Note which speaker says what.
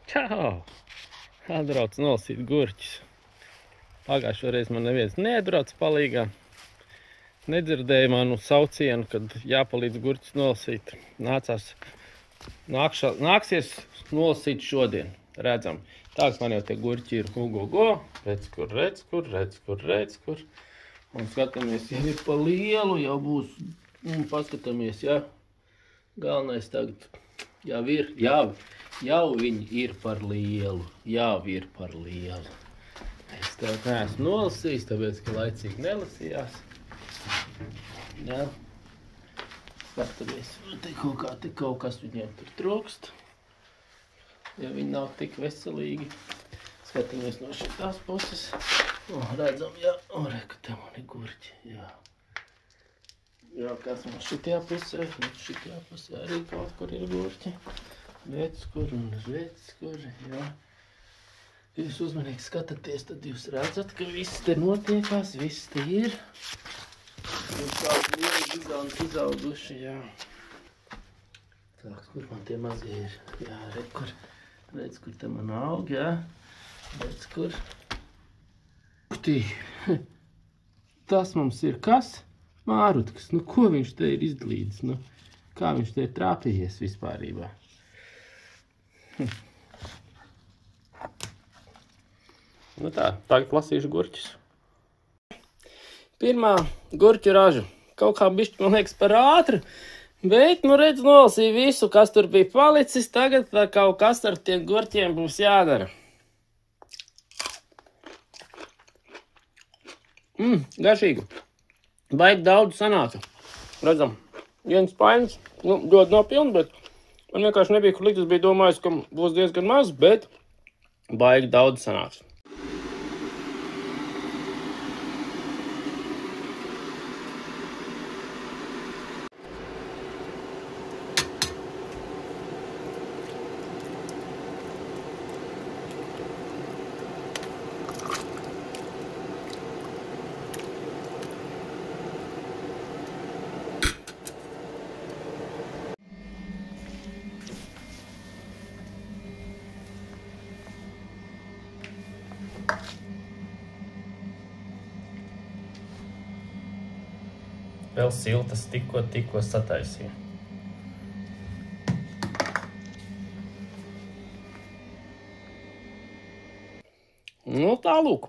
Speaker 1: Čau! Atbrauc nolasīt gurķus. Pagājušo reizi man neviens neatbrauc palīgā. Nedzirdēju manu saucienu, kad jāpalīdz gurķus nolasīt. Nāksies nolasīt šodien. Redzam. Tāds man jau tie gurķi ir. Go. Redz kur. Un skatāmies, jau ir pa lielu, jau būs. Paskatāmies, jā. Galvenais tagad jau viņi ir par lielu. Jau ir par lielu. Es tev neesmu nolasījis, tāpēc, ka laicīgi nelasījās. Jā. Skatāmies, te kaut kas viņiem tur trūkst. Ja viņi nav tik veselīgi. Skatāmies no šitās puses. Redzam, jā, reka, te man ir gurķi, jā. Jā, kas man šitajā pusē, šitajā pusē arī kaut kur ir gurķi. Redz kur, jā. Jūs uzmanīgi skatāties, tad jūs redzat, ka viss te notiekās, viss te ir. Jūs kādi lieli giganti izauguši, jā. Tā, kur man tie mazie ir? Jā, redz, kur te man aug, jā. Redz, kur. Tas mums ir kas? Mārutkas. Nu, ko viņš te ir izdalīdis? Nu, kā viņš te ir trāpījies vispārībā? Nu tā, tagad lasīšu gurķus. Pirmā gurķu raža. Kaut kā bišķi, man liekas, par ātri. Bet, nu redz, nolasīju visu, kas tur bija palicis. Tagad kaut kas ar tiem gurķiem būs jādara. Garšīgi. Baigi daudz sanāca. Redzam, viens painis, nu, ļoti nav pilns, bet man vienkārši nebija, kur likt. Es biju domājis, ka būs diezgan maz, bet baigi daudz sanāca. Vēl siltas tikko sataisīju. Nu tā lūk.